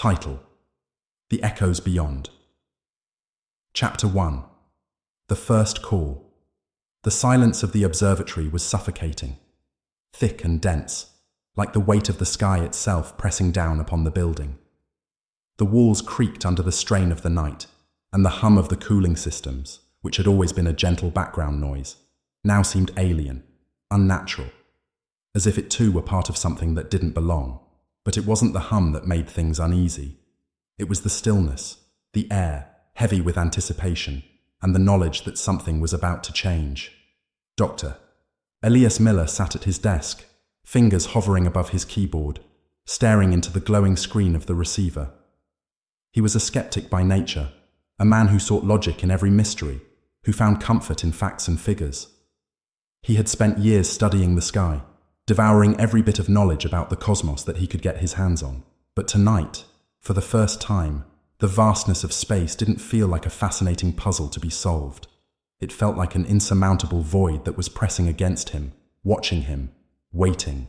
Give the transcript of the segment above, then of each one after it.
Title: The Echoes Beyond. Chapter 1. The First Call. The silence of the observatory was suffocating, thick and dense, like the weight of the sky itself pressing down upon the building. The walls creaked under the strain of the night, and the hum of the cooling systems, which had always been a gentle background noise, now seemed alien, unnatural, as if it too were part of something that didn't belong. But it wasn't the hum that made things uneasy. It was the stillness, the air, heavy with anticipation, and the knowledge that something was about to change. Dr. Elias Miller sat at his desk, fingers hovering above his keyboard, staring into the glowing screen of the receiver. He was a skeptic by nature, a man who sought logic in every mystery, who found comfort in facts and figures. He had spent years studying the sky, devouring every bit of knowledge about the cosmos that he could get his hands on. But tonight, for the first time, the vastness of space didn't feel like a fascinating puzzle to be solved. It felt like an insurmountable void that was pressing against him, watching him, waiting.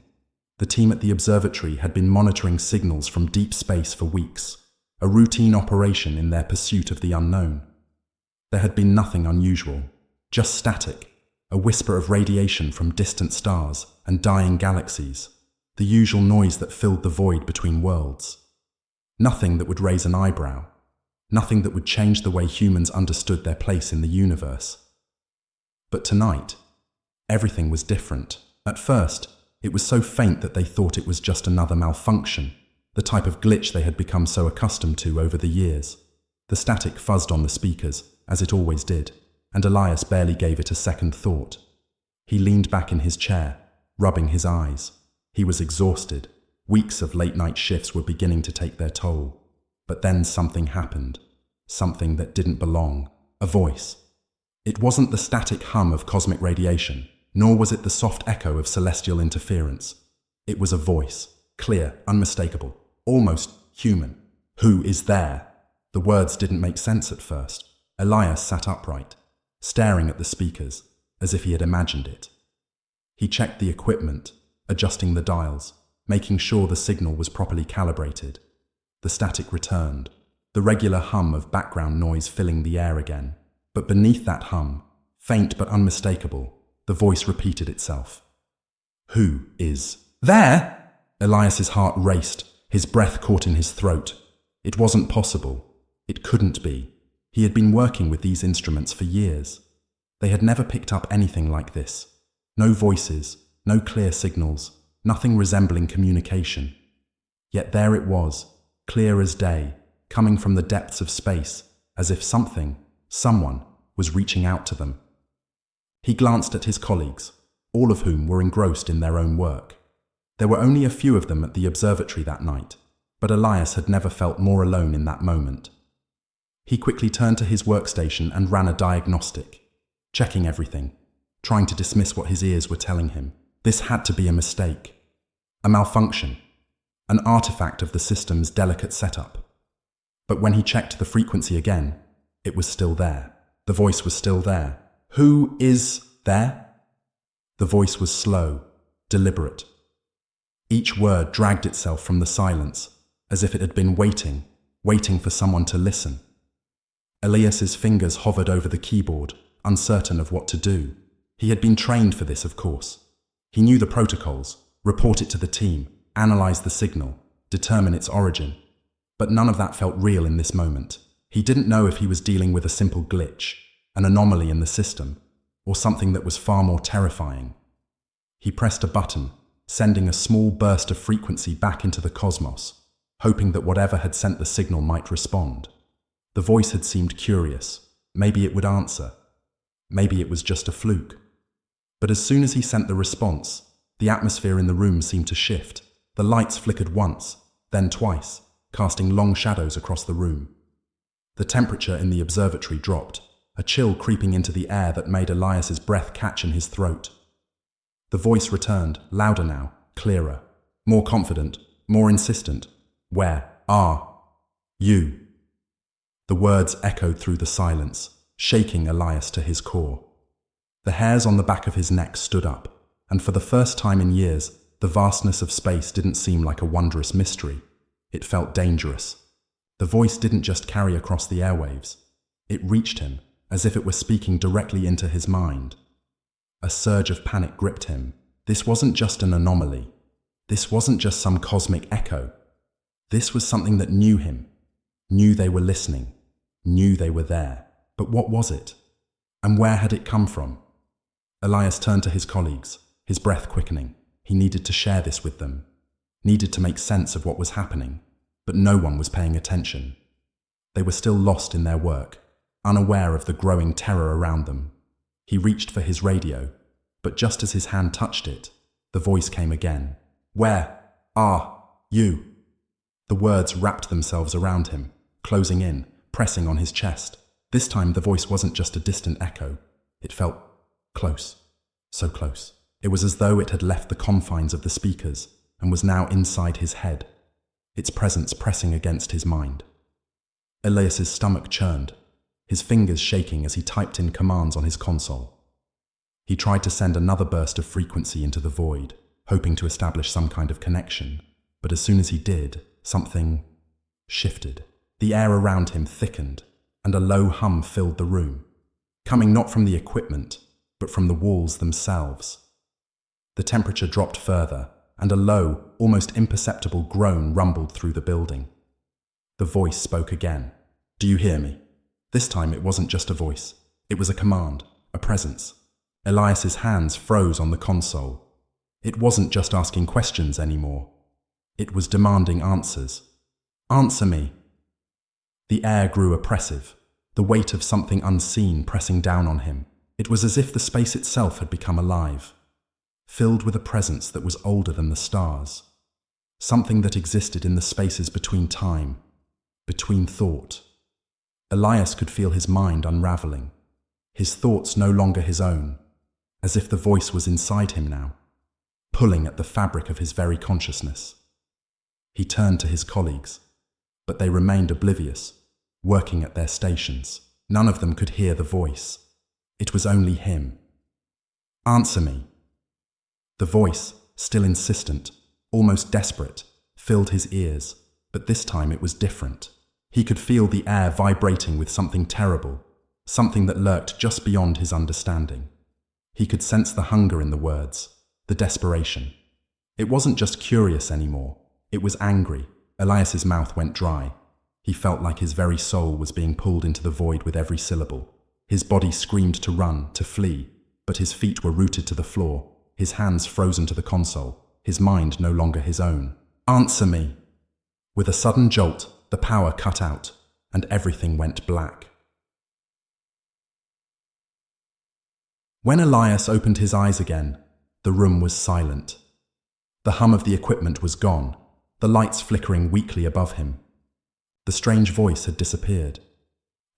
The team at the observatory had been monitoring signals from deep space for weeks, a routine operation in their pursuit of the unknown. There had been nothing unusual, just static, a whisper of radiation from distant stars and dying galaxies, the usual noise that filled the void between worlds. Nothing that would raise an eyebrow, nothing that would change the way humans understood their place in the universe. But tonight, everything was different. At first, it was so faint that they thought it was just another malfunction, the type of glitch they had become so accustomed to over the years. The static fuzzed on the speakers, as it always did, and Elias barely gave it a second thought. He leaned back in his chair, rubbing his eyes. He was exhausted. Weeks of late-night shifts were beginning to take their toll. But then something happened. Something that didn't belong. A voice. It wasn't the static hum of cosmic radiation, nor was it the soft echo of celestial interference. It was a voice, clear, unmistakable, almost human. "Who is there?" The words didn't make sense at first. Elias sat upright, staring at the speakers, as if he had imagined it. He checked the equipment, adjusting the dials, making sure the signal was properly calibrated. The static returned, the regular hum of background noise filling the air again. But beneath that hum, faint but unmistakable, the voice repeated itself. "Who is there?" Elias's heart raced, his breath caught in his throat. It wasn't possible. It couldn't be. He had been working with these instruments for years. They had never picked up anything like this. No voices, no clear signals, nothing resembling communication. Yet there it was, clear as day, coming from the depths of space, as if someone was reaching out to them. He glanced at his colleagues, all of whom were engrossed in their own work. There were only a few of them at the observatory that night, but Elias had never felt more alone in that moment. He quickly turned to his workstation and ran a diagnostic, checking everything, trying to dismiss what his ears were telling him. This had to be a mistake, a malfunction, an artifact of the system's delicate setup. But when he checked the frequency again, it was still there. The voice was still there. "Who is there?" The voice was slow, deliberate. Each word dragged itself from the silence, as if it had been waiting for someone to listen. Elias's fingers hovered over the keyboard, uncertain of what to do. He had been trained for this, of course. He knew the protocols, report it to the team, analyze the signal, determine its origin. But none of that felt real in this moment. He didn't know if he was dealing with a simple glitch, an anomaly in the system, or something that was far more terrifying. He pressed a button, sending a small burst of frequency back into the cosmos, hoping that whatever had sent the signal might respond. The voice had seemed curious. Maybe it would answer. Maybe it was just a fluke. But as soon as he sent the response, the atmosphere in the room seemed to shift. The lights flickered once, then twice, casting long shadows across the room. The temperature in the observatory dropped, a chill creeping into the air that made Elias's breath catch in his throat. The voice returned, louder now, clearer, more confident, more insistent. "Where are you?" The words echoed through the silence, shaking Elias to his core. The hairs on the back of his neck stood up, and for the first time in years, the vastness of space didn't seem like a wondrous mystery. It felt dangerous. The voice didn't just carry across the airwaves. It reached him, as if it were speaking directly into his mind. A surge of panic gripped him. This wasn't just an anomaly. This wasn't just some cosmic echo. This was something that knew him, knew they were listening, knew they were there. But what was it? And where had it come from? Elias turned to his colleagues, his breath quickening. He needed to share this with them, needed to make sense of what was happening, but no one was paying attention. They were still lost in their work, unaware of the growing terror around them. He reached for his radio, but just as his hand touched it, the voice came again. "Where are you?" The words wrapped themselves around him, closing in, pressing on his chest. This time the voice wasn't just a distant echo. It felt close, so close. It was as though it had left the confines of the speakers and was now inside his head, its presence pressing against his mind. Elias's stomach churned, his fingers shaking as he typed in commands on his console. He tried to send another burst of frequency into the void, hoping to establish some kind of connection, but as soon as he did, something shifted. The air around him thickened, and a low hum filled the room, coming not from the equipment, but from the walls themselves. The temperature dropped further, and a low, almost imperceptible groan rumbled through the building. The voice spoke again. "Do you hear me?" This time it wasn't just a voice. It was a command, a presence. Elias's hands froze on the console. It wasn't just asking questions anymore. It was demanding answers. "Answer me." The air grew oppressive, the weight of something unseen pressing down on him. It was as if the space itself had become alive, filled with a presence that was older than the stars. Something that existed in the spaces between time, between thought. Elias could feel his mind unraveling, his thoughts no longer his own, as if the voice was inside him now, pulling at the fabric of his very consciousness. He turned to his colleagues, but they remained oblivious, working at their stations. None of them could hear the voice. It was only him. "Answer me." The voice, still insistent, almost desperate, filled his ears, but this time it was different. He could feel the air vibrating with something terrible, something that lurked just beyond his understanding. He could sense the hunger in the words, the desperation. It wasn't just curious anymore, it was angry. Elias's mouth went dry. He felt like his very soul was being pulled into the void with every syllable. His body screamed to run, to flee, but his feet were rooted to the floor, his hands frozen to the console, his mind no longer his own. "Answer me." With a sudden jolt, the power cut out, and everything went black. When Elias opened his eyes again, the room was silent. The hum of the equipment was gone, the lights flickering weakly above him. The strange voice had disappeared.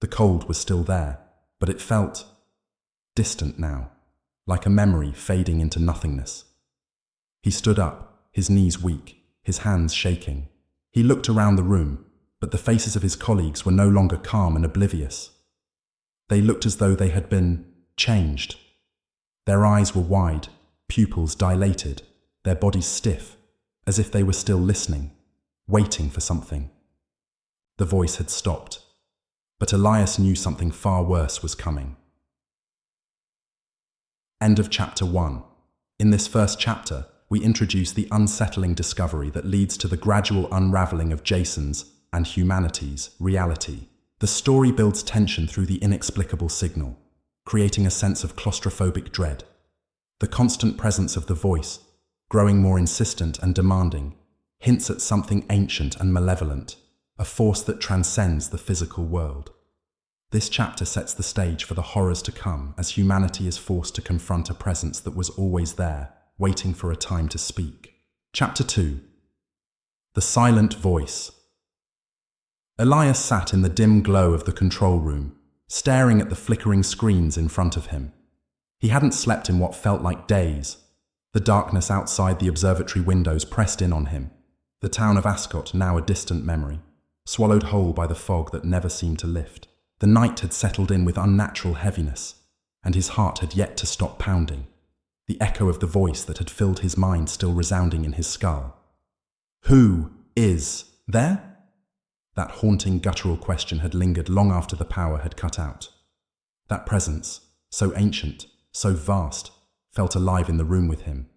The cold was still there, but it felt distant now, like a memory fading into nothingness. He stood up, his knees weak, his hands shaking. He looked around the room, but the faces of his colleagues were no longer calm and oblivious. They looked as though they had been changed. Their eyes were wide, pupils dilated, their bodies stiff, as if they were still listening, waiting for something. The voice had stopped, but Elias knew something far worse was coming. End of chapter 1. In this first chapter, we introduce the unsettling discovery that leads to the gradual unraveling of Jason's and humanity's reality. The story builds tension through the inexplicable signal, creating a sense of claustrophobic dread. The constant presence of the voice, growing more insistent and demanding, hints at something ancient and malevolent, a force that transcends the physical world. This chapter sets the stage for the horrors to come as humanity is forced to confront a presence that was always there, waiting for a time to speak. Chapter 2. The Silent Voice. Elias sat in the dim glow of the control room, staring at the flickering screens in front of him. He hadn't slept in what felt like days. The darkness outside the observatory windows pressed in on him, the town of Ascot now a distant memory, swallowed whole by the fog that never seemed to lift. The night had settled in with unnatural heaviness, and his heart had yet to stop pounding, the echo of the voice that had filled his mind still resounding in his skull. "Who is there? That haunting guttural question had lingered long after the power had cut out. That presence, so ancient, so vast, felt alive in the room with him.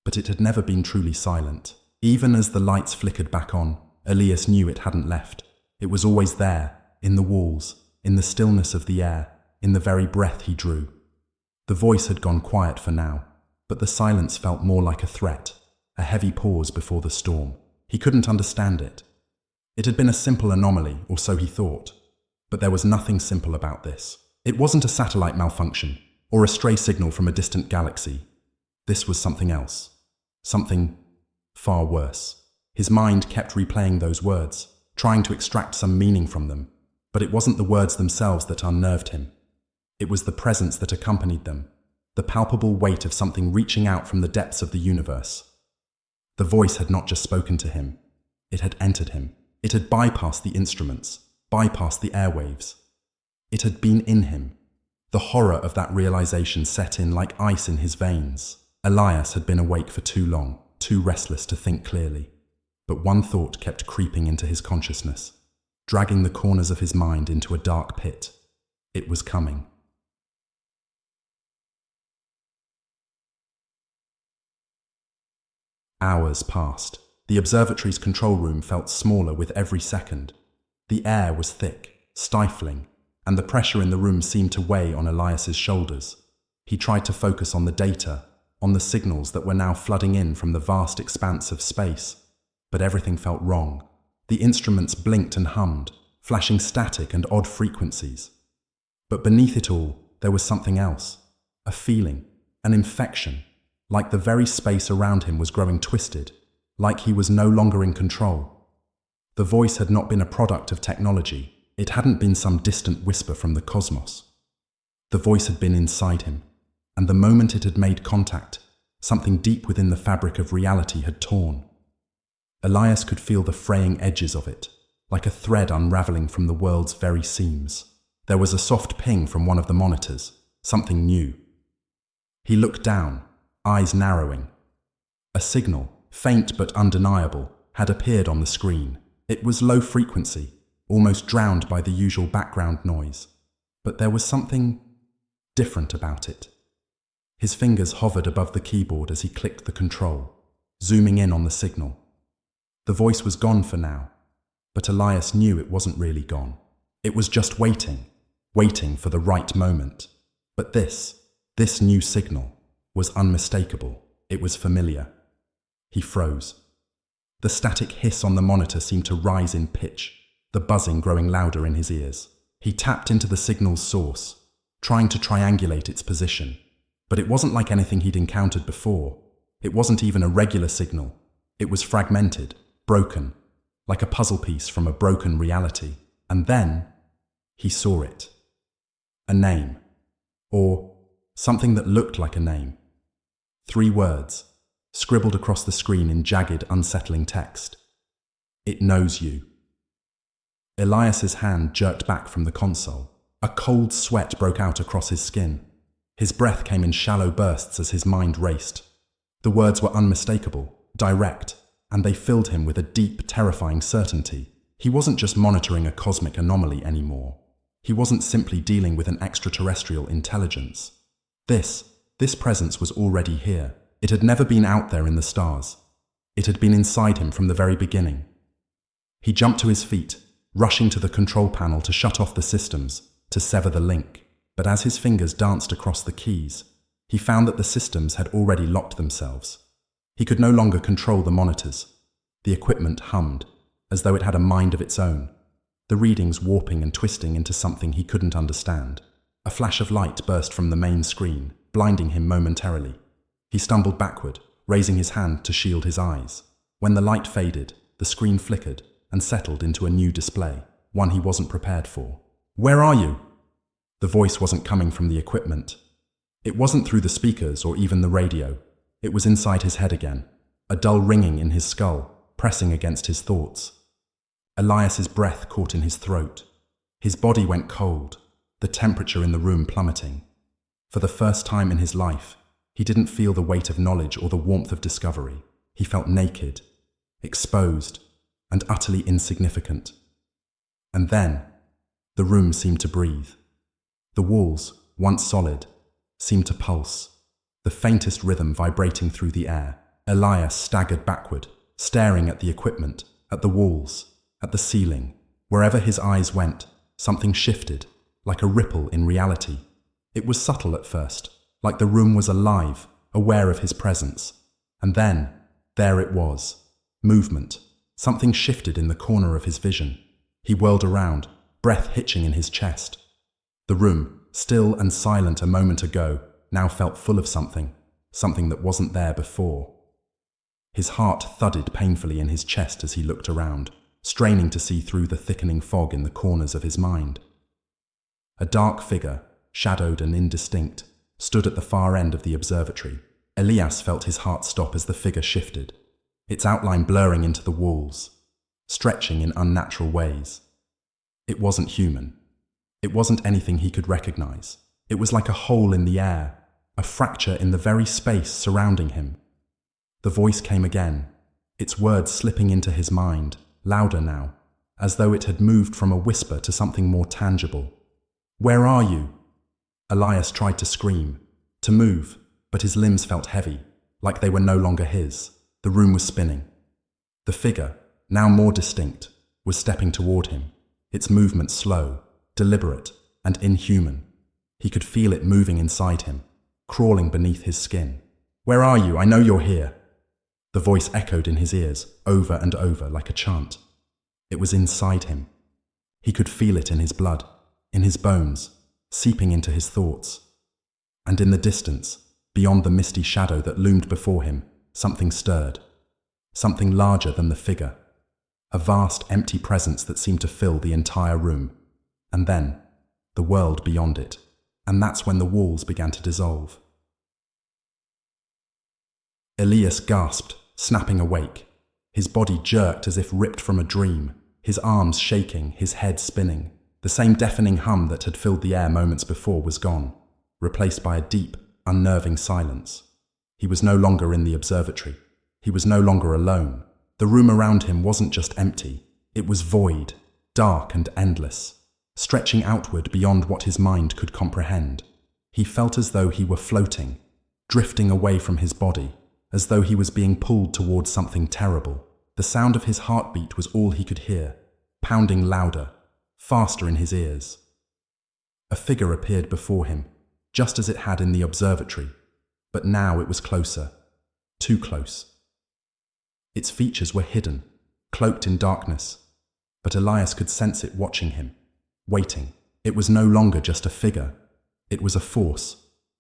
But it had never been truly silent. Even as the lights flickered back on, Elias knew it hadn't left. It was always there, in the walls, in the stillness of the air, in the very breath he drew. The voice had gone quiet for now, but the silence felt more like a threat, a heavy pause before the storm. He couldn't understand it. It had been a simple anomaly, or so he thought. But there was nothing simple about this. It wasn't a satellite malfunction, or a stray signal from a distant galaxy. This was something else. Something far worse. His mind kept replaying those words, trying to extract some meaning from them. But it wasn't the words themselves that unnerved him. It was the presence that accompanied them, the palpable weight of something reaching out from the depths of the universe. The voice had not just spoken to him. It had entered him. It had bypassed the instruments, bypassed the airwaves. It had been in him. The horror of that realization set in like ice in his veins. Elias had been awake for too long, too restless to think clearly. But one thought kept creeping into his consciousness, dragging the corners of his mind into a dark pit. It was coming. Hours passed. The observatory's control room felt smaller with every second. The air was thick, stifling, and the pressure in the room seemed to weigh on Elias's shoulders. He tried to focus on the data, on the signals that were now flooding in from the vast expanse of space. But everything felt wrong. The instruments blinked and hummed, flashing static and odd frequencies. But beneath it all, there was something else. A feeling, an infection, like the very space around him was growing twisted, like he was no longer in control. The voice had not been a product of technology. It hadn't been some distant whisper from the cosmos. The voice had been inside him, and the moment it had made contact, something deep within the fabric of reality had torn. Elias could feel the fraying edges of it, like a thread unraveling from the world's very seams. There was a soft ping from one of the monitors, something new. He looked down, eyes narrowing. A signal, faint but undeniable, had appeared on the screen. It was low frequency, almost drowned by the usual background noise. But there was something different about it. His fingers hovered above the keyboard as he clicked the control, zooming in on the signal. The voice was gone for now, but Elias knew it wasn't really gone. It was just waiting for the right moment. But this new signal was unmistakable. It was familiar. He froze. The static hiss on the monitor seemed to rise in pitch, the buzzing growing louder in his ears. He tapped into the signal's source, trying to triangulate its position. But it wasn't like anything he'd encountered before. It wasn't even a regular signal. It was fragmented, broken, like a puzzle piece from a broken reality. And then he saw it. A name. Or something that looked like a name. 3 words, scribbled across the screen in jagged, unsettling text. It knows you. Elias's hand jerked back from the console. A cold sweat broke out across his skin. His breath came in shallow bursts as his mind raced. The words were unmistakable, direct, and they filled him with a deep, terrifying certainty. He wasn't just monitoring a cosmic anomaly anymore. He wasn't simply dealing with an extraterrestrial intelligence. This presence was already here. It had never been out there in the stars. It had been inside him from the very beginning. He jumped to his feet, rushing to the control panel to shut off the systems, to sever the link. But as his fingers danced across the keys, he found that the systems had already locked themselves. He could no longer control the monitors. The equipment hummed, as though it had a mind of its own, the readings warping and twisting into something he couldn't understand. A flash of light burst from the main screen, blinding him momentarily. He stumbled backward, raising his hand to shield his eyes. When the light faded, the screen flickered and settled into a new display, one he wasn't prepared for. "Where are you?" The voice wasn't coming from the equipment. It wasn't through the speakers or even the radio. It was inside his head again, a dull ringing in his skull, pressing against his thoughts. Elias's breath caught in his throat. His body went cold, the temperature in the room plummeting. For the first time in his life, he didn't feel the weight of knowledge or the warmth of discovery. He felt naked, exposed, and utterly insignificant. And then, the room seemed to breathe. The walls, once solid, seemed to pulse, the faintest rhythm vibrating through the air. Elias staggered backward, staring at the equipment, at the walls, at the ceiling. Wherever his eyes went, something shifted, like a ripple in reality. It was subtle at first, like the room was alive, aware of his presence. And then, there it was. Movement. Something shifted in the corner of his vision. He whirled around, breath hitching in his chest. The room, still and silent a moment ago, now felt full of something that wasn't there before. His heart thudded painfully in his chest as he looked around, straining to see through the thickening fog in the corners of his mind. A dark figure, shadowed and indistinct, stood at the far end of the observatory. Elias felt his heart stop as the figure shifted, its outline blurring into the walls, stretching in unnatural ways. It wasn't human. It wasn't anything he could recognize. It was like a hole in the air, a fracture in the very space surrounding him. The voice came again, its words slipping into his mind, louder now, as though it had moved from a whisper to something more tangible. "Where are you?" Elias tried to scream, to move, but his limbs felt heavy, like they were no longer his. The room was spinning. The figure, now more distinct, was stepping toward him, its movement slow, deliberate, and inhuman. He could feel it moving inside him, crawling beneath his skin. "Where are you? I know you're here." The voice echoed in his ears, over and over, like a chant. It was inside him. He could feel it in his blood, in his bones, seeping into his thoughts. And in the distance, beyond the misty shadow that loomed before him, something stirred. Something larger than the figure. A vast, empty presence that seemed to fill the entire room. And then, the world beyond it. And that's when the walls began to dissolve. Elias gasped, snapping awake. His body jerked as if ripped from a dream, his arms shaking, his head spinning. The same deafening hum that had filled the air moments before was gone, replaced by a deep, unnerving silence. He was no longer in the observatory. He was no longer alone. The room around him wasn't just empty. It was void, dark and endless, stretching outward beyond what his mind could comprehend. He felt as though he were floating, drifting away from his body, as though he was being pulled towards something terrible. The sound of his heartbeat was all he could hear, pounding louder, faster in his ears. A figure appeared before him, just as it had in the observatory, but now it was closer, too close. Its features were hidden, cloaked in darkness, but Elias could sense it watching him, waiting. It was no longer just a figure. It was a force,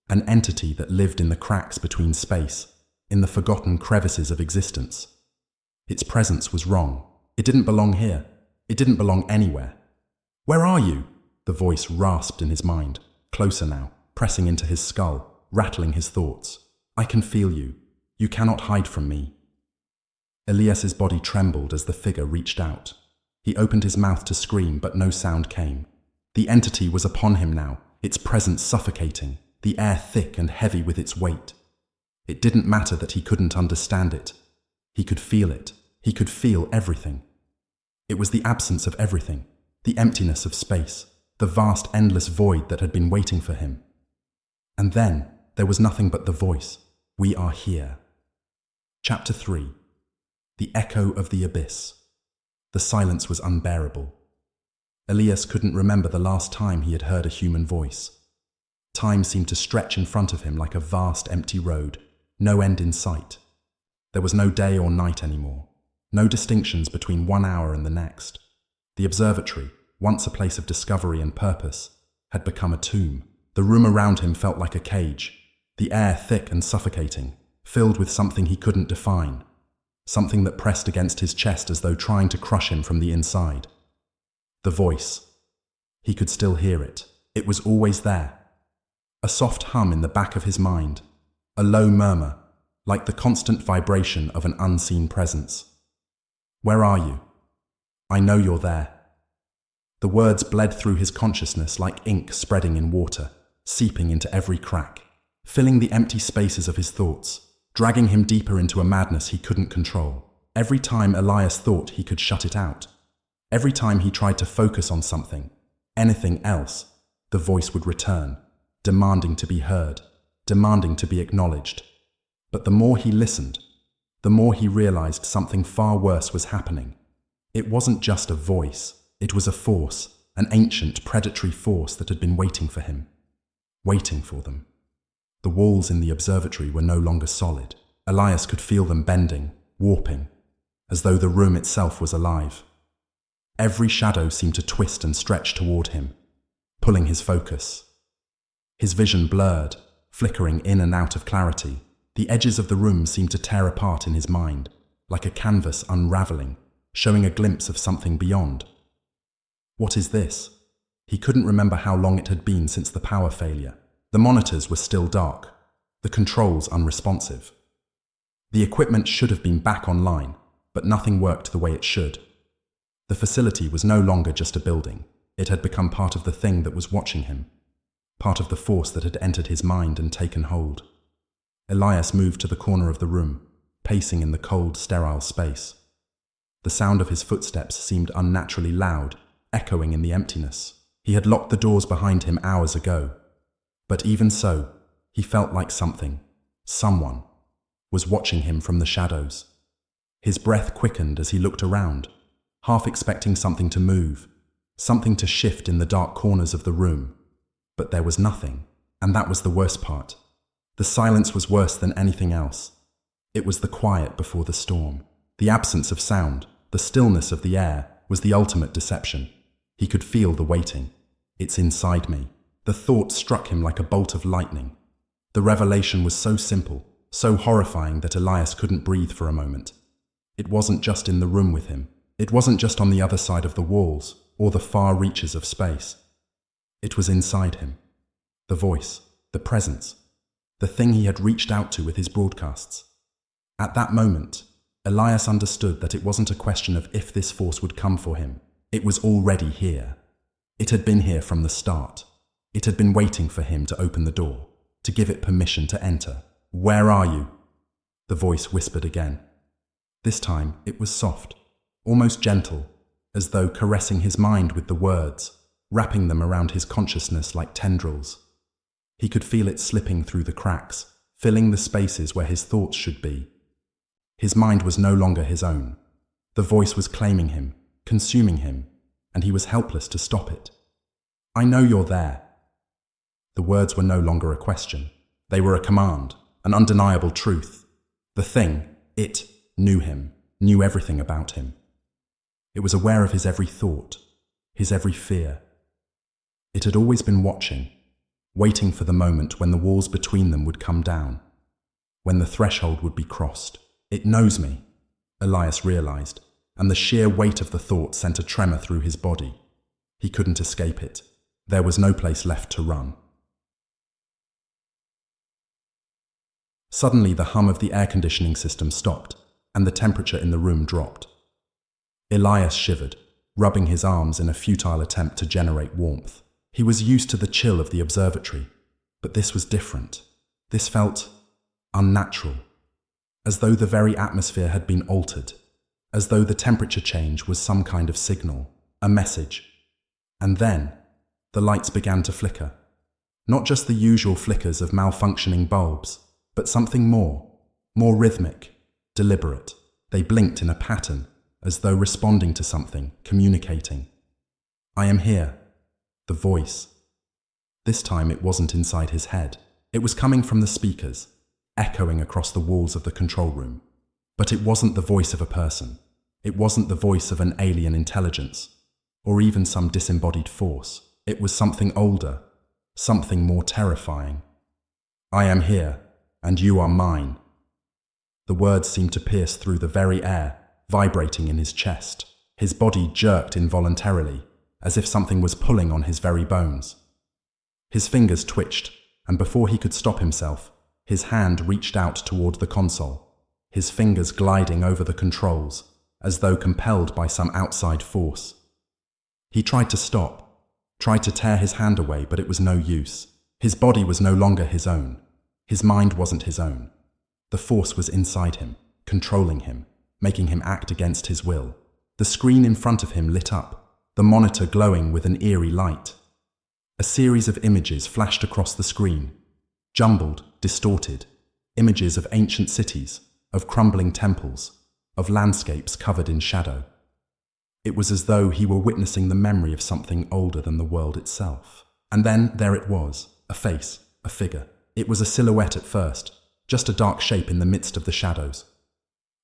an entity that lived in the cracks between space, in the forgotten crevices of existence. Its presence was wrong. It didn't belong here. It didn't belong anywhere. "Where are you?" The voice rasped in his mind, closer now, pressing into his skull, rattling his thoughts. "I can feel you. You cannot hide from me." Elias's body trembled as the figure reached out. He opened his mouth to scream, but no sound came. The entity was upon him now, its presence suffocating, the air thick and heavy with its weight. It didn't matter that he couldn't understand it. He could feel it. He could feel everything. It was the absence of everything, the emptiness of space, the vast endless void that had been waiting for him. And then there was nothing but the voice. "We are here." Chapter 3. The Echo of the Abyss. The silence was unbearable. Elias couldn't remember the last time he had heard a human voice. Time seemed to stretch in front of him like a vast empty road, no end in sight. There was no day or night anymore, no distinctions between 1 hour and the next. The observatory, once a place of discovery and purpose, had become a tomb. The room around him felt like a cage, the air thick and suffocating, filled with something he couldn't define, something that pressed against his chest as though trying to crush him from the inside. The voice. He could still hear it. It was always there. A soft hum in the back of his mind, a low murmur, like the constant vibration of an unseen presence. "Where are you? I know you're there." The words bled through his consciousness like ink spreading in water, seeping into every crack, filling the empty spaces of his thoughts, dragging him deeper into a madness he couldn't control. Every time Elias thought he could shut it out, every time he tried to focus on something, anything else, the voice would return, demanding to be heard, demanding to be acknowledged. But the more he listened, the more he realized something far worse was happening. It wasn't just a voice, it was a force, an ancient predatory force that had been waiting for him, waiting for them. The walls in the observatory were no longer solid. Elias could feel them bending, warping, as though the room itself was alive. Every shadow seemed to twist and stretch toward him, pulling his focus. His vision blurred, flickering in and out of clarity. The edges of the room seemed to tear apart in his mind, like a canvas unraveling, showing a glimpse of something beyond. What is this? He couldn't remember how long it had been since the power failure. The monitors were still dark, the controls unresponsive. The equipment should have been back online, but nothing worked the way it should. The facility was no longer just a building. It had become part of the thing that was watching him, part of the force that had entered his mind and taken hold. Elias moved to the corner of the room, pacing in the cold, sterile space. The sound of his footsteps seemed unnaturally loud, echoing in the emptiness. He had locked the doors behind him hours ago. But even so, he felt like someone, was watching him from the shadows. His breath quickened as he looked around, half expecting something to move, something to shift in the dark corners of the room. But there was nothing, and that was the worst part. The silence was worse than anything else. It was the quiet before the storm. The absence of sound, the stillness of the air, was the ultimate deception. He could feel the waiting. It's inside me. The thought struck him like a bolt of lightning. The revelation was so simple, so horrifying that Elias couldn't breathe for a moment. It wasn't just in the room with him. It wasn't just on the other side of the walls or the far reaches of space. It was inside him. The voice, the presence, the thing he had reached out to with his broadcasts. At that moment, Elias understood that it wasn't a question of if this force would come for him. It was already here. It had been here from the start. It had been waiting for him to open the door, to give it permission to enter. "Where are you?" the voice whispered again. This time it was soft, almost gentle, as though caressing his mind with the words, wrapping them around his consciousness like tendrils. He could feel it slipping through the cracks, filling the spaces where his thoughts should be. His mind was no longer his own. The voice was claiming him, consuming him, and he was helpless to stop it. "I know you're there." The words were no longer a question. They were a command, an undeniable truth. The thing, it, knew him, knew everything about him. It was aware of his every thought, his every fear. It had always been watching, waiting for the moment when the walls between them would come down, when the threshold would be crossed. "It knows me," Elias realized, and the sheer weight of the thought sent a tremor through his body. He couldn't escape it. There was no place left to run. Suddenly, the hum of the air conditioning system stopped, and the temperature in the room dropped. Elias shivered, rubbing his arms in a futile attempt to generate warmth. He was used to the chill of the observatory, but this was different. This felt unnatural, as though the very atmosphere had been altered, as though the temperature change was some kind of signal, a message. And then, the lights began to flicker. Not just the usual flickers of malfunctioning bulbs, but something more rhythmic, deliberate. They blinked in a pattern, as though responding to something, communicating. "I am here." The voice. This time it wasn't inside his head. It was coming from the speakers, echoing across the walls of the control room. But it wasn't the voice of a person. It wasn't the voice of an alien intelligence, or even some disembodied force. It was something older, something more terrifying. "I am here, and you are mine." The words seemed to pierce through the very air, vibrating in his chest. His body jerked involuntarily, as if something was pulling on his very bones. His fingers twitched, and before he could stop himself, his hand reached out toward the console, his fingers gliding over the controls, as though compelled by some outside force. He tried to stop, tried to tear his hand away, but it was no use. His body was no longer his own. His mind wasn't his own. The force was inside him, controlling him, making him act against his will. The screen in front of him lit up, the monitor glowing with an eerie light. A series of images flashed across the screen, jumbled, distorted, images of ancient cities, of crumbling temples, of landscapes covered in shadow. It was as though he were witnessing the memory of something older than the world itself. And then there it was, a face, a figure. It was a silhouette at first, just a dark shape in the midst of the shadows.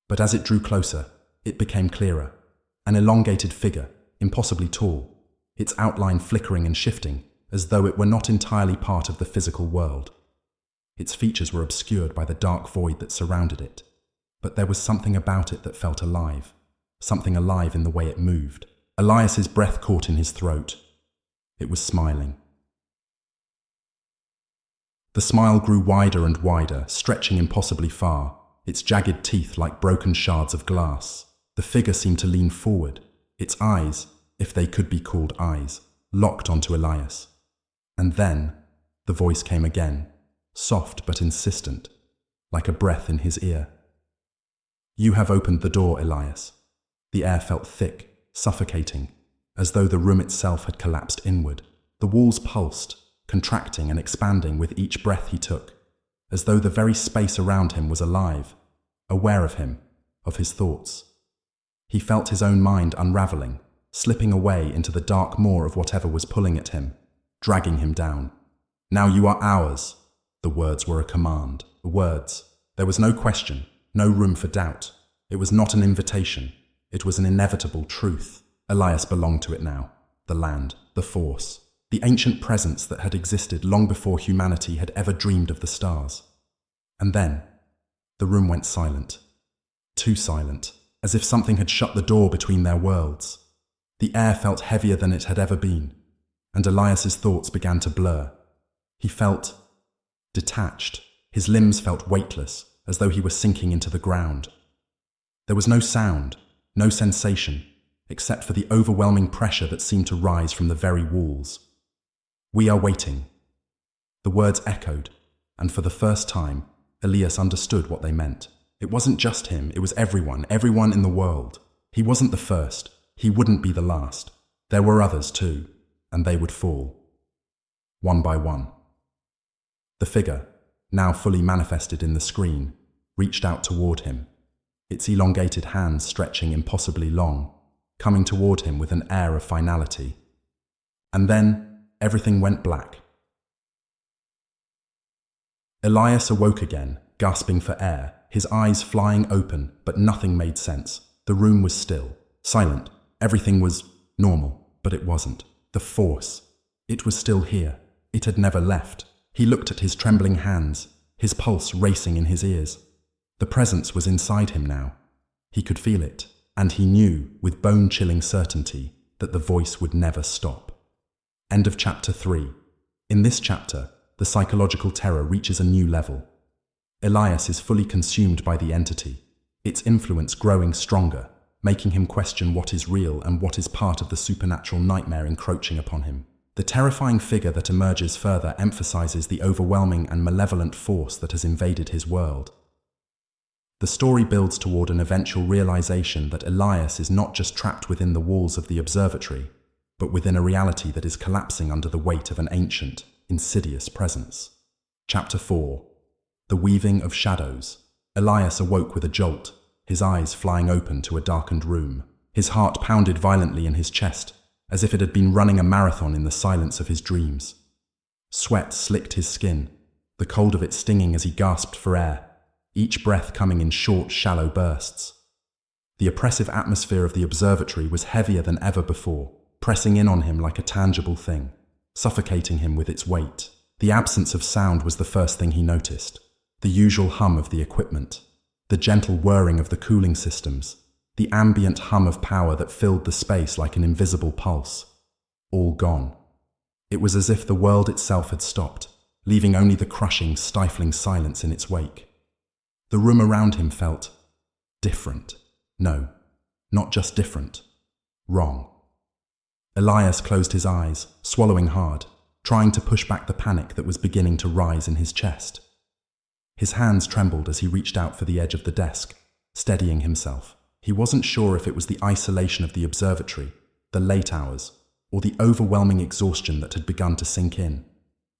But as it drew closer, it became clearer. An elongated figure, impossibly tall, its outline flickering and shifting, as though it were not entirely part of the physical world. Its features were obscured by the dark void that surrounded it, but there was something about it that felt alive, something alive in the way it moved. Elias's breath caught in his throat. It was smiling. The smile grew wider and wider, stretching impossibly far, its jagged teeth like broken shards of glass. The figure seemed to lean forward, its eyes, if they could be called eyes, locked onto Elias. And then, the voice came again, soft but insistent, like a breath in his ear. "You have opened the door, Elias." The air felt thick, suffocating, as though the room itself had collapsed inward. The walls pulsed, contracting and expanding with each breath he took, as though the very space around him was alive, aware of him, of his thoughts. He felt his own mind unraveling, slipping away into the dark maw of whatever was pulling at him, dragging him down. "Now you are ours." The words were a command. The words. There was no question, no room for doubt. It was not an invitation. It was an inevitable truth. Elias belonged to it now. The land, the force, the ancient presence that had existed long before humanity had ever dreamed of the stars. And then, the room went silent. Too silent, as if something had shut the door between their worlds. The air felt heavier than it had ever been, and Elias's thoughts began to blur. He felt detached. His limbs felt weightless, as though he were sinking into the ground. There was no sound, no sensation, except for the overwhelming pressure that seemed to rise from the very walls. "We are waiting." The words echoed, and for the first time, Elias understood what they meant. It wasn't just him, it was everyone in the world. He wasn't the first, he wouldn't be the last. There were others too, and they would fall. One by one. The figure, now fully manifested in the screen, reached out toward him, its elongated hands stretching impossibly long, coming toward him with an air of finality. And then, everything went black. Elias awoke again, gasping for air, his eyes flying open, but nothing made sense. The room was still, silent. Everything was normal, but it wasn't. The force. It was still here. It had never left. He looked at his trembling hands, his pulse racing in his ears. The presence was inside him now. He could feel it, and he knew, with bone-chilling certainty, that the voice would never stop. End of chapter 3. In this chapter, the psychological terror reaches a new level. Elias is fully consumed by the entity, its influence growing stronger, making him question what is real and what is part of the supernatural nightmare encroaching upon him. The terrifying figure that emerges further emphasizes the overwhelming and malevolent force that has invaded his world. The story builds toward an eventual realization that Elias is not just trapped within the walls of the observatory, but within a reality that is collapsing under the weight of an ancient, insidious presence. Chapter 4. The Weaving of Shadows. Elias awoke with a jolt, his eyes flying open to a darkened room. His heart pounded violently in his chest, as if it had been running a marathon in the silence of his dreams. Sweat slicked his skin, the cold of it stinging as he gasped for air, each breath coming in short, shallow bursts. The oppressive atmosphere of the observatory was heavier than ever before, pressing in on him like a tangible thing, suffocating him with its weight. The absence of sound was the first thing he noticed. The usual hum of the equipment, the gentle whirring of the cooling systems, the ambient hum of power that filled the space like an invisible pulse. All gone. It was as if the world itself had stopped, leaving only the crushing, stifling silence in its wake. The room around him felt different. No, not just different. Wrong. Elias closed his eyes, swallowing hard, trying to push back the panic that was beginning to rise in his chest. His hands trembled as he reached out for the edge of the desk, steadying himself. He wasn't sure if it was the isolation of the observatory, the late hours, or the overwhelming exhaustion that had begun to sink in.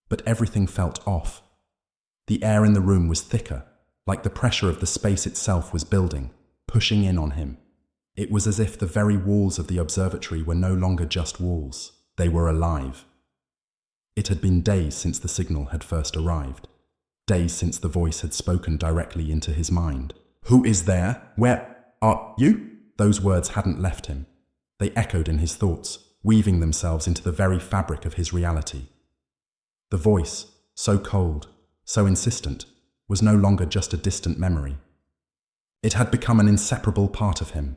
But everything felt off. The air in the room was thicker, like the pressure of the space itself was building, pushing in on him. It was as if the very walls of the observatory were no longer just walls. They were alive. It had been days since the signal had first arrived. Days since the voice had spoken directly into his mind. "Who is there? Where are you?" Those words hadn't left him. They echoed in his thoughts, weaving themselves into the very fabric of his reality. The voice, so cold, so insistent, was no longer just a distant memory. It had become an inseparable part of him.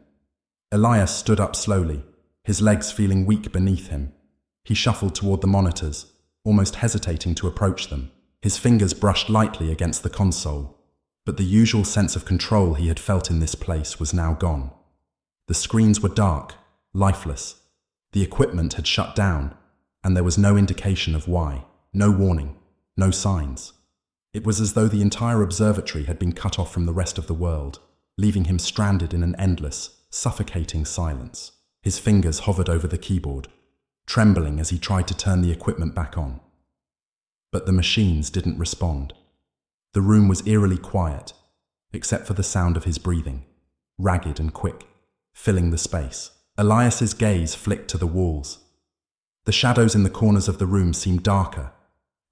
Elias stood up slowly, his legs feeling weak beneath him. He shuffled toward the monitors, almost hesitating to approach them. His fingers brushed lightly against the console, but the usual sense of control he had felt in this place was now gone. The screens were dark, lifeless. The equipment had shut down, and there was no indication of why, no warning, no signs. It was as though the entire observatory had been cut off from the rest of the world, leaving him stranded in an endless, suffocating silence. His fingers hovered over the keyboard, trembling as he tried to turn the equipment back on. But the machines didn't respond. The room was eerily quiet, except for the sound of his breathing, ragged and quick, filling the space. Elias's gaze flicked to the walls. The shadows in the corners of the room seemed darker,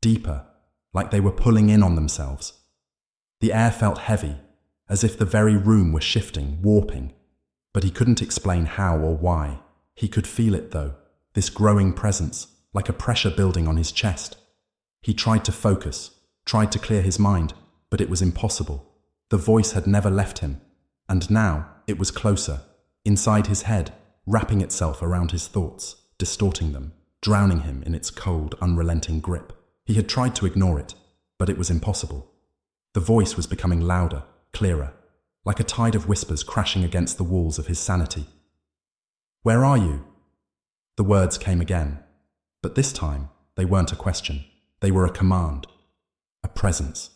deeper, like they were pulling in on themselves. The air felt heavy, as if the very room were shifting, warping, but he couldn't explain how or why. He could feel it, though, this growing presence, like a pressure building on his chest. He tried to focus, tried to clear his mind, but it was impossible. The voice had never left him, and now it was closer, inside his head, wrapping itself around his thoughts, distorting them, drowning him in its cold, unrelenting grip. He had tried to ignore it, but it was impossible. The voice was becoming louder, clearer, like a tide of whispers crashing against the walls of his sanity. "Where are you?" The words came again, but this time they weren't a question. They were a command, a presence.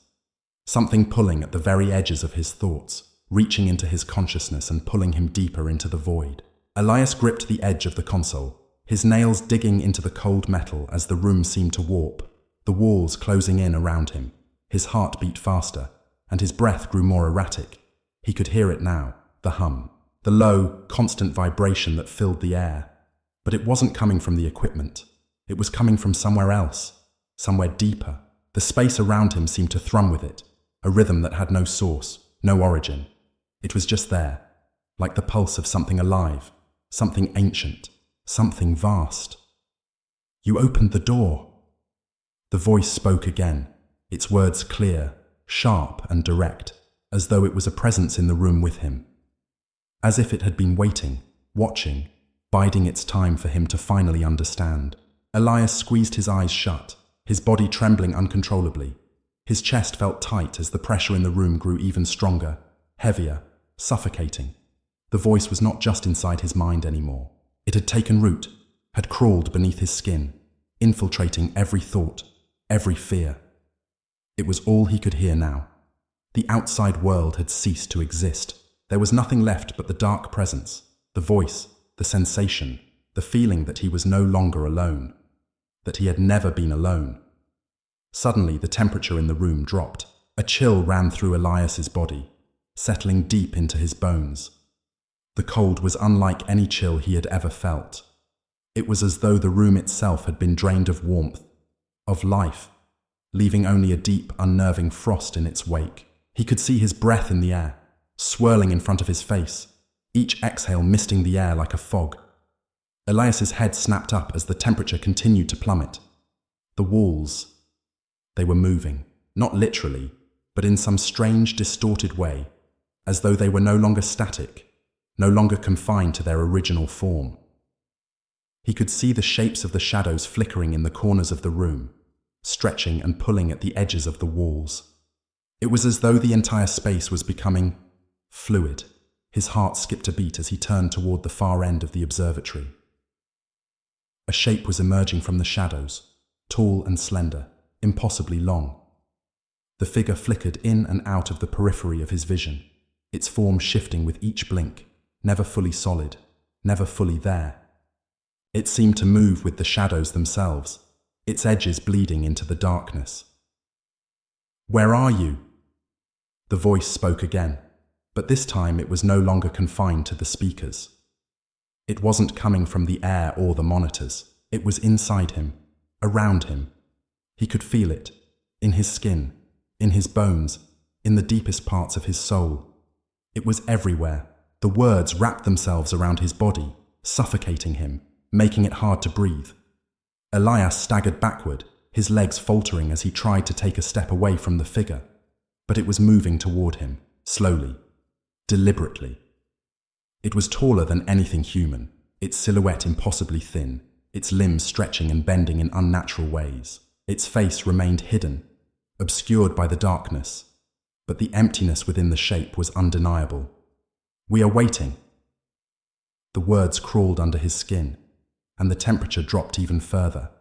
Something pulling at the very edges of his thoughts, reaching into his consciousness and pulling him deeper into the void. Elias gripped the edge of the console, his nails digging into the cold metal as the room seemed to warp, the walls closing in around him. His heart beat faster, and his breath grew more erratic. He could hear it now, the hum, the low, constant vibration that filled the air. But it wasn't coming from the equipment. It was coming from somewhere else, somewhere deeper. The space around him seemed to thrum with it, a rhythm that had no source, no origin. It was just there, like the pulse of something alive, something ancient, something vast. "You opened the door." The voice spoke again, its words clear, sharp and direct, as though it was a presence in the room with him. As if it had been waiting, watching, biding its time for him to finally understand. Elias squeezed his eyes shut, his body trembling uncontrollably. His chest felt tight as the pressure in the room grew even stronger, heavier, suffocating. The voice was not just inside his mind anymore. It had taken root, had crawled beneath his skin, infiltrating every thought, every fear. It was all he could hear now. The outside world had ceased to exist. There was nothing left but the dark presence, the voice, the sensation, the feeling that he was no longer alone, that he had never been alone. Suddenly, the temperature in the room dropped. A chill ran through Elias's body, settling deep into his bones. The cold was unlike any chill he had ever felt. It was as though the room itself had been drained of warmth, of life, leaving only a deep, unnerving frost in its wake. He could see his breath in the air, swirling in front of his face, each exhale misting the air like a fog. Elias's head snapped up as the temperature continued to plummet. The walls, they were moving, not literally, but in some strange, distorted way, as though they were no longer static, no longer confined to their original form. He could see the shapes of the shadows flickering in the corners of the room, stretching and pulling at the edges of the walls. It was as though the entire space was becoming fluid. His heart skipped a beat as he turned toward the far end of the observatory. A shape was emerging from the shadows, tall and slender, impossibly long. The figure flickered in and out of the periphery of his vision, its form shifting with each blink. never fully solid, never fully there. It seemed to move with the shadows themselves, its edges bleeding into the darkness. "Where are you?" The voice spoke again, but this time it was no longer confined to the speakers. It wasn't coming from the air or the monitors. It was inside him, around him. He could feel it, in his skin, in his bones, in the deepest parts of his soul. It was everywhere. The words wrapped themselves around his body, suffocating him, making it hard to breathe. Elias staggered backward, his legs faltering as he tried to take a step away from the figure. But it was moving toward him, slowly, deliberately. It was taller than anything human, its silhouette impossibly thin, its limbs stretching and bending in unnatural ways. Its face remained hidden, obscured by the darkness, but the emptiness within the shape was undeniable. "We are waiting." The words crawled under his skin, and the temperature dropped even further.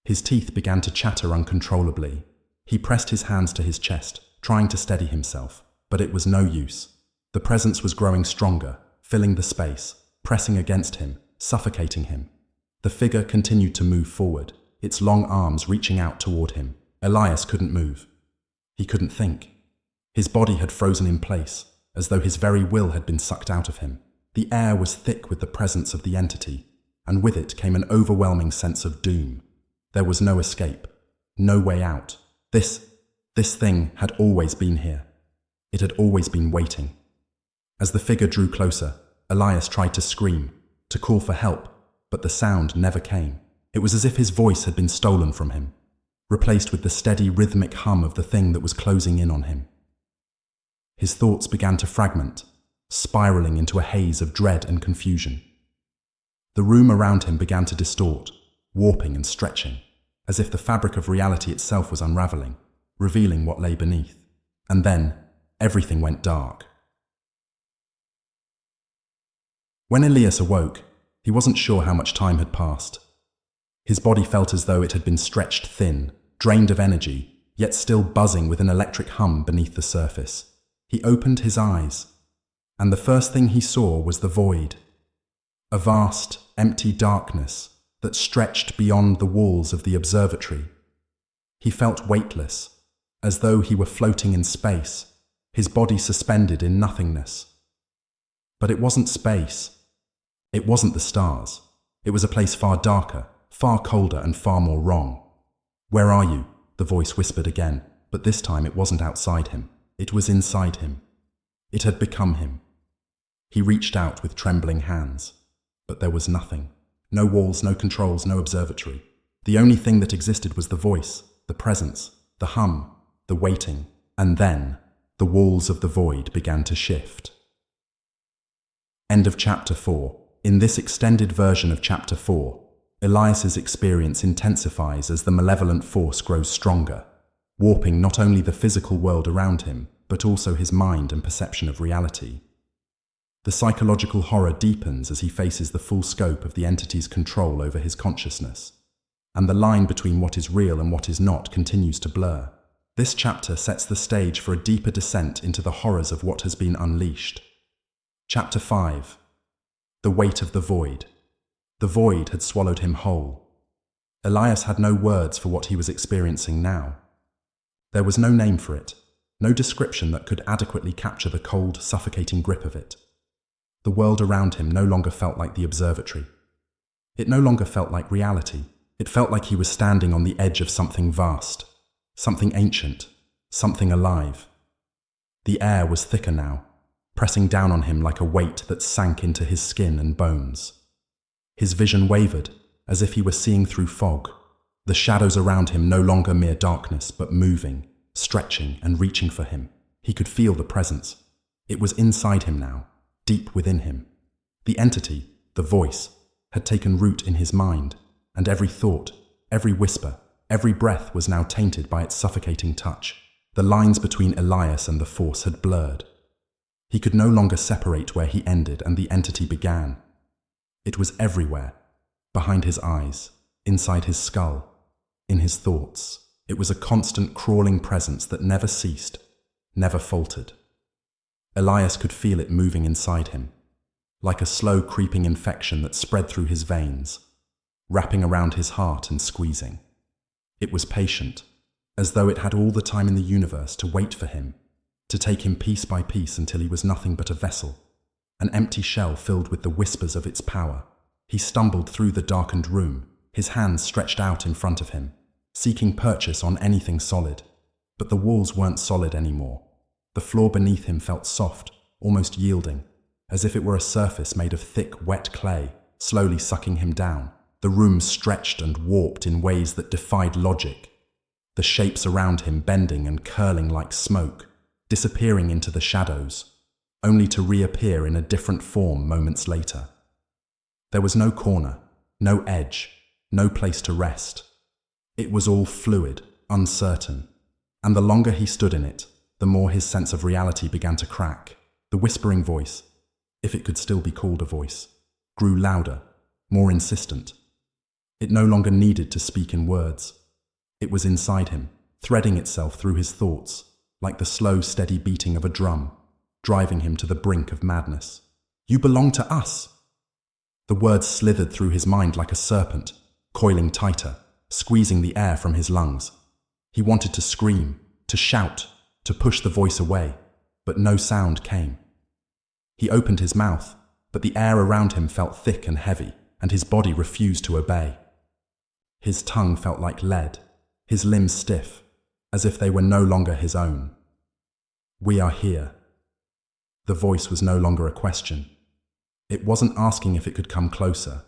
His teeth began to chatter uncontrollably. He pressed his hands to his chest, trying to steady himself, but it was no use. The presence was growing stronger, filling the space, pressing against him, suffocating him. The figure continued to move forward, its long arms reaching out toward him. Elias couldn't move. He couldn't think. His body had frozen in place, as though his very will had been sucked out of him. The air was thick with the presence of the entity, and with it came an overwhelming sense of doom. There was no escape, no way out. This thing had always been here. It had always been waiting. As the figure drew closer, Elias tried to scream, to call for help, but the sound never came. It was as if his voice had been stolen from him, replaced with the steady rhythmic hum of the thing that was closing in on him. His thoughts began to fragment, spiraling into a haze of dread and confusion. The room around him began to distort, warping and stretching, as if the fabric of reality itself was unraveling, revealing what lay beneath. And then, everything went dark. When Elias awoke, he wasn't sure how much time had passed. His body felt as though it had been stretched thin, drained of energy, yet still buzzing with an electric hum beneath the surface. He opened his eyes, and the first thing he saw was the void. A vast, empty darkness that stretched beyond the walls of the observatory. He felt weightless, as though he were floating in space, his body suspended in nothingness. But it wasn't space. It wasn't the stars. It was a place far darker, far colder and far more wrong. "Where are you?" the voice whispered again, but this time it wasn't outside him. It was inside him. It had become him. He reached out with trembling hands, but there was nothing. No walls, no controls, no observatory. The only thing that existed was the voice, the presence, the hum, the waiting. And then, the walls of the void began to shift. End of chapter 4. In this extended version of chapter 4, Elias's experience intensifies as the malevolent force grows stronger, warping not only the physical world around him, but also his mind and perception of reality. The psychological horror deepens as he faces the full scope of the entity's control over his consciousness, and the line between what is real and what is not continues to blur. This chapter sets the stage for a deeper descent into the horrors of what has been unleashed. Chapter 5. The weight of the void. The void had swallowed him whole. Elias had no words for what he was experiencing now. There was no name for it, no description that could adequately capture the cold, suffocating grip of it. The world around him no longer felt like the observatory. It no longer felt like reality. It felt like he was standing on the edge of something vast, something ancient, something alive. The air was thicker now, pressing down on him like a weight that sank into his skin and bones. His vision wavered, as if he were seeing through fog, the shadows around him no longer mere darkness, but moving, stretching and reaching for him. He could feel the presence. It was inside him now, deep within him. The entity, the voice, had taken root in his mind, and every thought, every whisper, every breath was now tainted by its suffocating touch. The lines between Elias and the force had blurred. He could no longer separate where he ended and the entity began. It was everywhere, behind his eyes, inside his skull, in his thoughts. It was a constant crawling presence that never ceased, never faltered. Elias could feel it moving inside him, like a slow creeping infection that spread through his veins, wrapping around his heart and squeezing. It was patient, as though it had all the time in the universe to wait for him, to take him piece by piece until he was nothing but a vessel, an empty shell filled with the whispers of its power. He stumbled through the darkened room, his hands stretched out in front of him, seeking purchase on anything solid. But the walls weren't solid anymore. The floor beneath him felt soft, almost yielding, as if it were a surface made of thick, wet clay, slowly sucking him down. The room stretched and warped in ways that defied logic, the shapes around him bending and curling like smoke, disappearing into the shadows, only to reappear in a different form moments later. There was no corner, no edge, no place to rest. It was all fluid, uncertain, and the longer he stood in it, the more his sense of reality began to crack. The whispering voice, if it could still be called a voice, grew louder, more insistent. It no longer needed to speak in words. It was inside him, threading itself through his thoughts, like the slow, steady beating of a drum, driving him to the brink of madness. "You belong to us!" The words slithered through his mind like a serpent, coiling tighter, squeezing the air from his lungs. He wanted to scream, to shout, to push the voice away, but no sound came. He opened his mouth, but the air around him felt thick and heavy, and his body refused to obey. His tongue felt like lead, his limbs stiff, as if they were no longer his own. "We are here." The voice was no longer a question. It wasn't asking if it could come closer.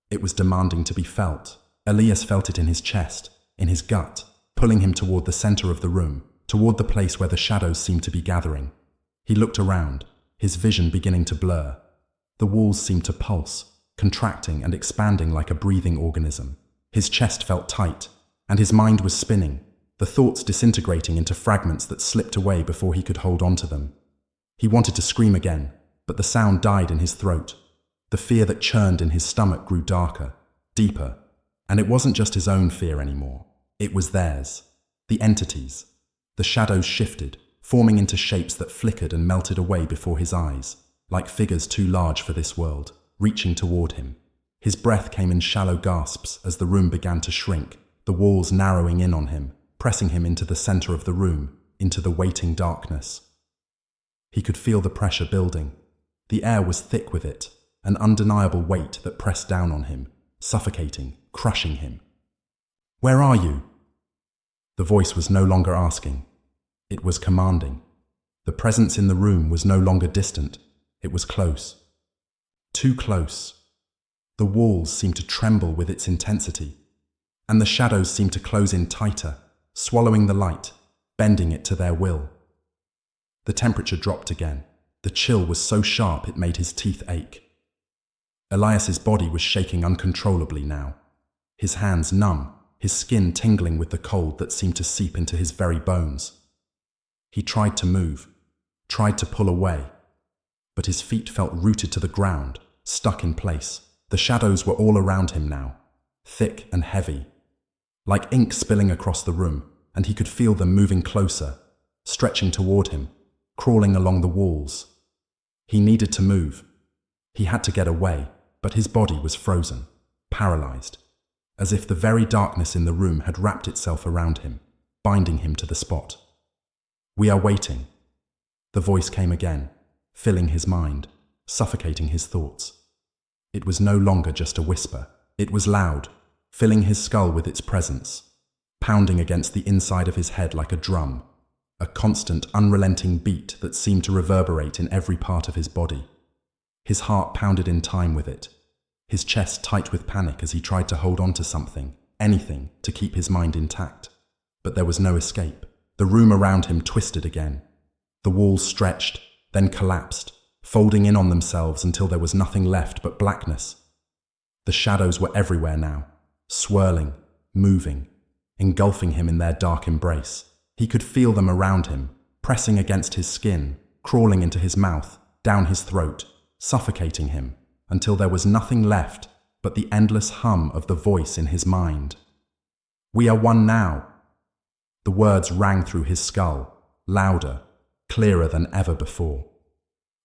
It was demanding to be felt. Elias felt it in his chest, in his gut, pulling him toward the center of the room, toward the place where the shadows seemed to be gathering. He looked around, his vision beginning to blur. The walls seemed to pulse, contracting and expanding like a breathing organism. His chest felt tight, and his mind was spinning, the thoughts disintegrating into fragments that slipped away before he could hold on to them. He wanted to scream again, but the sound died in his throat. The fear that churned in his stomach grew darker, deeper, and it wasn't just his own fear anymore. It was theirs, the entities. The shadows shifted, forming into shapes that flickered and melted away before his eyes, like figures too large for this world, reaching toward him. His breath came in shallow gasps as the room began to shrink, the walls narrowing in on him, pressing him into the center of the room, into the waiting darkness. He could feel the pressure building. The air was thick with it, an undeniable weight that pressed down on him, suffocating, crushing him. "Where are you?" The voice was no longer asking. It was commanding. The presence in the room was no longer distant. It was close. Too close. The walls seemed to tremble with its intensity, and the shadows seemed to close in tighter, swallowing the light, bending it to their will. The temperature dropped again. The chill was so sharp it made his teeth ache. Elias's body was shaking uncontrollably now, his hands numb, his skin tingling with the cold that seemed to seep into his very bones. He tried to move, tried to pull away, but his feet felt rooted to the ground, stuck in place. The shadows were all around him now, thick and heavy, like ink spilling across the room, and he could feel them moving closer, stretching toward him, crawling along the walls. He needed to move. He had to get away, but his body was frozen, paralyzed, as if the very darkness in the room had wrapped itself around him, binding him to the spot. "We are waiting." The voice came again, filling his mind, suffocating his thoughts. It was no longer just a whisper. It was loud, filling his skull with its presence, pounding against the inside of his head like a drum, a constant, unrelenting beat that seemed to reverberate in every part of his body. His heart pounded in time with it, his chest tight with panic as he tried to hold on to something, anything, to keep his mind intact. But there was no escape. The room around him twisted again. The walls stretched, then collapsed, folding in on themselves until there was nothing left but blackness. The shadows were everywhere now, swirling, moving, engulfing him in their dark embrace. He could feel them around him, pressing against his skin, crawling into his mouth, down his throat, suffocating him, until there was nothing left but the endless hum of the voice in his mind. "We are one now." The words rang through his skull, louder, clearer than ever before.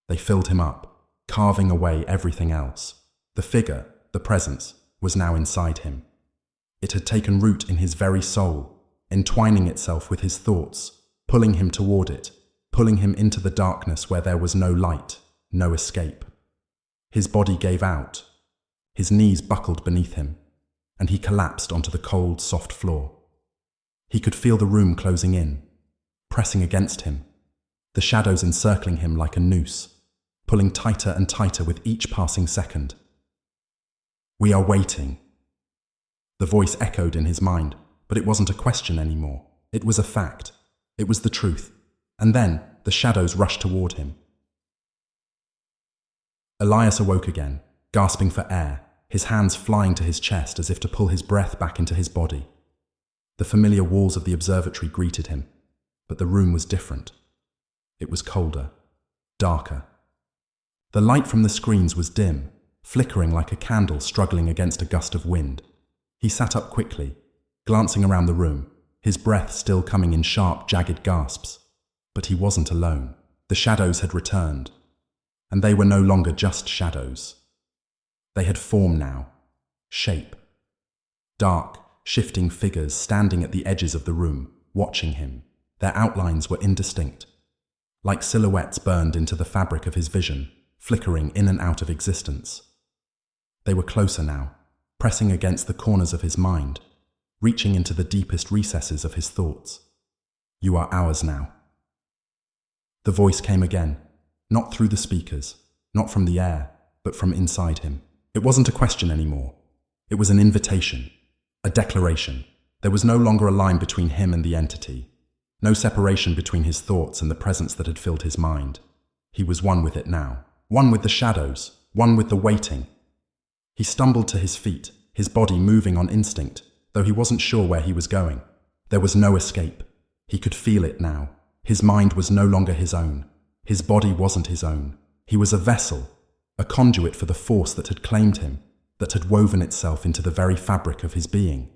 They filled him up, carving away everything else. The figure, the presence, was now inside him. It had taken root in his very soul, entwining itself with his thoughts, pulling him toward it, pulling him into the darkness where there was no light, no escape. His body gave out. His knees buckled beneath him, and he collapsed onto the cold, soft floor. He could feel the room closing in, pressing against him, the shadows encircling him like a noose, pulling tighter and tighter with each passing second. "We are waiting." The voice echoed in his mind, but it wasn't a question anymore. It was a fact. It was the truth. And then the shadows rushed toward him. Elias awoke again, gasping for air, his hands flying to his chest as if to pull his breath back into his body. The familiar walls of the observatory greeted him, but the room was different. It was colder, darker. The light from the screens was dim, flickering like a candle struggling against a gust of wind. He sat up quickly, glancing around the room, his breath still coming in sharp, jagged gasps. But he wasn't alone. The shadows had returned, and they were no longer just shadows. They had form now, shape. Dark, shifting figures standing at the edges of the room, watching him. Their outlines were indistinct, like silhouettes burned into the fabric of his vision, flickering in and out of existence. They were closer now, pressing against the corners of his mind, reaching into the deepest recesses of his thoughts. "You are ours now." The voice came again, not through the speakers, not from the air, but from inside him. It wasn't a question anymore. It was an invitation, a declaration. There was no longer a line between him and the entity, no separation between his thoughts and the presence that had filled his mind. He was one with it now, one with the shadows, one with the waiting. He stumbled to his feet, his body moving on instinct, though he wasn't sure where he was going. There was no escape. He could feel it now. His mind was no longer his own. His body wasn't his own. He was a vessel, a conduit for the force that had claimed him, that had woven itself into the very fabric of his being.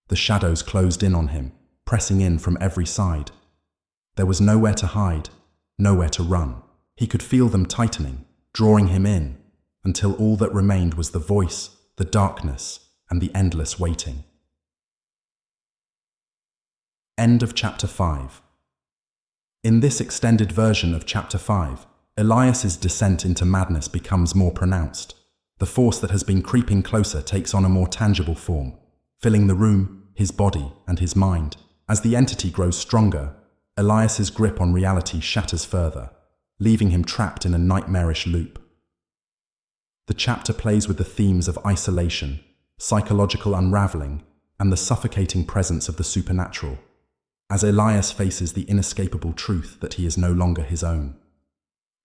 The shadows closed in on him, pressing in from every side. There was nowhere to hide, nowhere to run. He could feel them tightening, drawing him in, until all that remained was the voice, the darkness, and the endless waiting. End of Chapter 5. In this extended version of Chapter 5, Elias's descent into madness becomes more pronounced. The force that has been creeping closer takes on a more tangible form, filling the room, his body, and his mind. As the entity grows stronger, Elias's grip on reality shatters further, leaving him trapped in a nightmarish loop. The chapter plays with the themes of isolation, psychological unraveling, and the suffocating presence of the supernatural, as Elias faces the inescapable truth that he is no longer his own.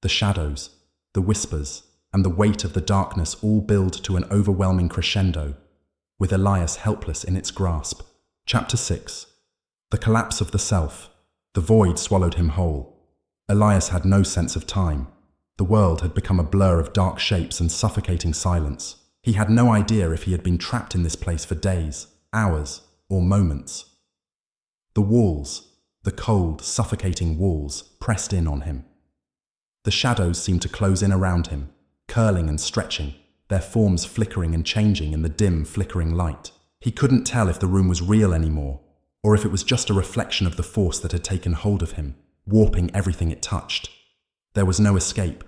The shadows, the whispers, and the weight of the darkness all build to an overwhelming crescendo, with Elias helpless in its grasp. Chapter 6. The collapse of the self. The void swallowed him whole. Elias had no sense of time. The world had become a blur of dark shapes and suffocating silence. He had no idea if he had been trapped in this place for days, hours, or moments. The walls, the cold, suffocating walls, pressed in on him. The shadows seemed to close in around him, curling and stretching, their forms flickering and changing in the dim, flickering light. He couldn't tell if the room was real anymore, or if it was just a reflection of the force that had taken hold of him, warping everything it touched. There was no escape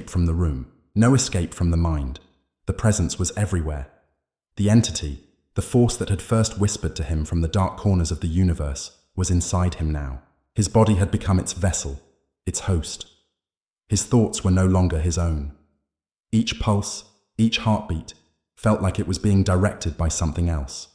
from the room, no escape from the mind. The presence was everywhere. The entity, the force that had first whispered to him from the dark corners of the universe, was inside him now. His body had become its vessel, its host. His thoughts were no longer his own. Each pulse, each heartbeat, felt like it was being directed by something else.